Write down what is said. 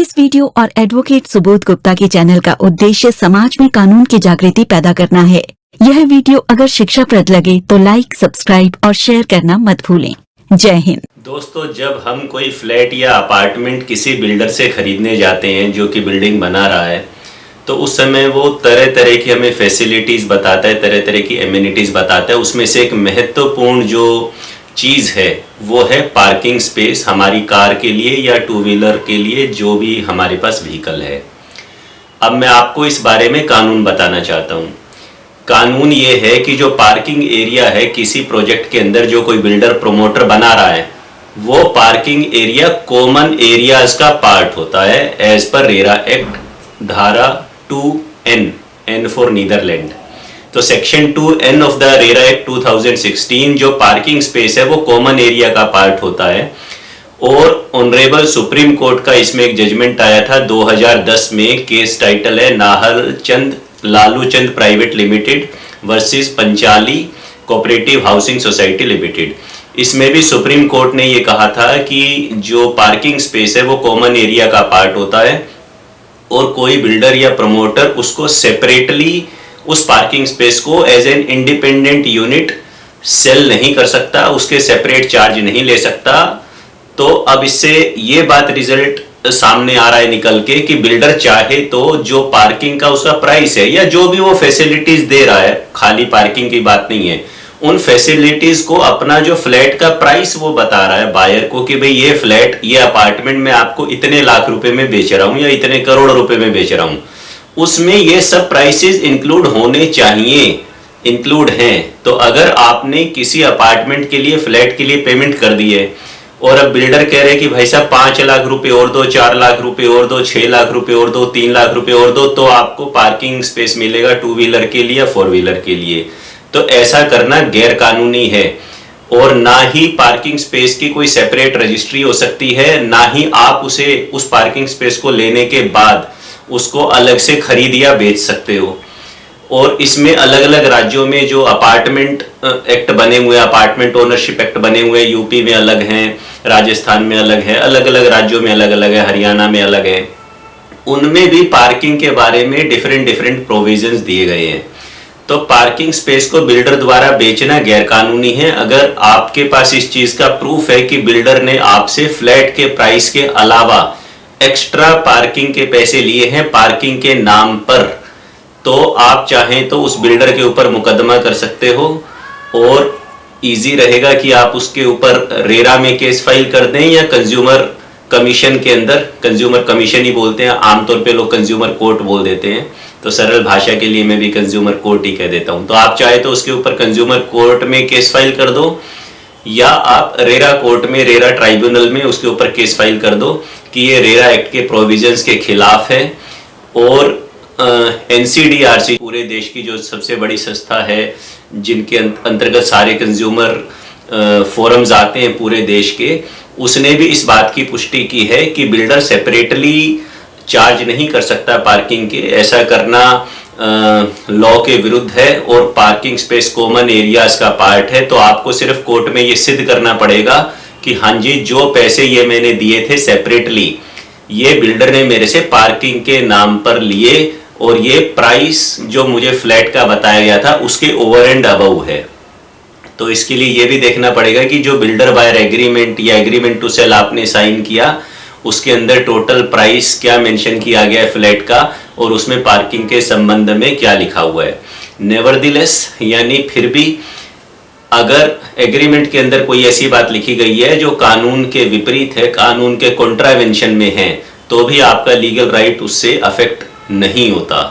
इस वीडियो और एडवोकेट सुबोध गुप्ता के चैनल का उद्देश्य समाज में कानून की जागृति पैदा करना है। यह वीडियो अगर शिक्षाप्रद लगे तो लाइक, सब्सक्राइब और शेयर करना मत भूलें। जय हिंद। दोस्तों, जब हम कोई फ्लैट या अपार्टमेंट किसी बिल्डर से खरीदने जाते हैं जो कि बिल्डिंग बना रहा है, तो उस समय वो तरह तरह की हमें फैसिलिटीज़ बताता है, तरह तरह की एमिनिटीज़ बताता है। उसमें से एक महत्वपूर्ण जो चीज़ है वो है पार्किंग स्पेस, हमारी कार के लिए या टू व्हीलर के लिए, जो भी हमारे पास व्हीकल है। अब मैं आपको इस बारे में कानून बताना चाहता हूँ। कानून ये है कि जो पार्किंग एरिया है किसी प्रोजेक्ट के अंदर, जो कोई बिल्डर प्रमोटर बना रहा है, वो पार्किंग एरिया कॉमन एरियाज का पार्ट होता है एज पर रेरा एक्ट धारा 2N, N फॉर नीदरलैंड। तो section 2N of the RERA act 2016 जो पार्किंग स्पेस है वो कॉमन एरिया का पार्ट होता है। और ऑनरेबल सुप्रीम कोर्ट का इसमें एक जजमेंट आया था 2010 में। केस टाइटल है Lalu Chand private limited versus Panchali cooperative housing society limited. इसमें भी सुप्रीम कोर्ट ने ये कहा था कि जो पार्किंग स्पेस है वो कॉमन एरिया का पार्ट होता है और कोई बिल्डर या प्रमोटर उसको सेपरेटली, उस पार्किंग स्पेस को as an independent unit sell नहीं कर सकता, उसके सेपरेट चार्ज नहीं ले सकता। तो अब इससे ये बात रिजल्ट सामने आ रहा है निकल के कि बिल्डर चाहे तो जो पार्किंग का उसका प्राइस है या जो भी वो फैसिलिटीज दे रहा है, खाली पार्किंग की बात नहीं है, उन फैसिलिटीज को अपना जो फ्लैट का प्राइस वो बता रहा है बायर को कि भाई ये फ्लैट, ये अपार्टमेंट मैं आपको इतने लाख रुपए में बेच रहा हूं या इतने करोड़ रुपए में बेच रहा हूं, उसमें ये सब प्राइसेस इंक्लूड होने चाहिए, इंक्लूड हैं। तो अगर आपने किसी अपार्टमेंट के लिए, फ्लैट के लिए पेमेंट कर दी है और अब बिल्डर कह रहे हैं कि भाई साहब 5 लाख रुपए और दो, 4 लाख रुपए और दो, 6 लाख रुपए और दो, 3 लाख रुपए और दो, तो आपको पार्किंग स्पेस मिलेगा टू व्हीलर के लिए या 4 व्हीलर के लिए। तो ऐसा करना गैर कानूनी है और ना ही पार्किंग स्पेस की कोई सेपरेट रजिस्ट्री हो सकती है, ना ही आप उसे, उस पार्किंग स्पेस को लेने के बाद उसको अलग से खरीद या बेच सकते हो। और इसमें अलग अलग राज्यों में जो अपार्टमेंट एक्ट बने हुए, अपार्टमेंट ओनरशिप एक्ट बने हुए, यूपी में अलग हैं, राजस्थान में अलग है, अलग अलग राज्यों में अलग अलग है, हरियाणा में अलग है, उनमें भी पार्किंग के बारे में डिफरेंट प्रोविजंस दिए गए हैं। तो पार्किंग स्पेस को बिल्डर द्वारा बेचना गैर कानूनी है। अगर आपके पास इस चीज का प्रूफ है कि बिल्डर ने आपसे फ्लैट के प्राइस के अलावा एक्स्ट्रा पार्किंग के पैसे लिए हैं पार्किंग के नाम पर, तो आप चाहें तो उस बिल्डर के ऊपर मुकदमा कर सकते हो और इजी रहेगा कि आप उसके ऊपर रेरा में केस फाइल कर दें या कंज्यूमर कमीशन के अंदर, कंज्यूमर कमीशन ही बोलते हैं, आमतौर पे लोग कंज्यूमर कोर्ट बोल देते हैं, तो सरल भाषा के लिए मैं भी कंज्यूमर कोर्ट ही कह देता हूं। तो आप चाहे तो उसके ऊपर कंज्यूमर कोर्ट में केस फाइल कर दो या आप रेरा कोर्ट में, रेरा ट्राइब्यूनल में उसके ऊपर केस फाइल कर दो कि ये रेरा एक्ट के प्रोविजंस के खिलाफ है। और NCDRC पूरे देश की जो सबसे बड़ी संस्था है जिनके अंतर्गत सारे कंज्यूमर फोरम्स आते हैं पूरे देश के, उसने भी इस बात की पुष्टि की है कि बिल्डर सेपरेटली चार्ज नहीं कर सकता पार्किंग के। ऐसा करना लॉ के विरुद्ध है और पार्किंग स्पेस कॉमन एरियाज का पार्ट है। तो आपको सिर्फ कोर्ट में ये सिद्ध करना पड़ेगा कि हाँ जी, जो पैसे ये मैंने दिए थे सेपरेटली, ये बिल्डर ने मेरे से पार्किंग के नाम पर लिए और ये प्राइस जो मुझे फ्लैट का बताया गया था उसके ओवर एंड अबव है। तो इसके लिए ये भी देखना पड़ेगा कि जो बिल्डर बायर एग्रीमेंट या एग्रीमेंट टू सेल आपने साइन किया उसके अंदर टोटल प्राइस क्या मेंशन किया गया है फ्लैट का और उसमें पार्किंग के संबंध में क्या लिखा हुआ है। नेवरदिलेस, यानी फिर भी अगर एग्रीमेंट के अंदर कोई ऐसी बात लिखी गई है जो कानून के विपरीत है, कानून के कॉन्ट्रावेंशन में है, तो भी आपका लीगल राइट उससे अफेक्ट नहीं होता।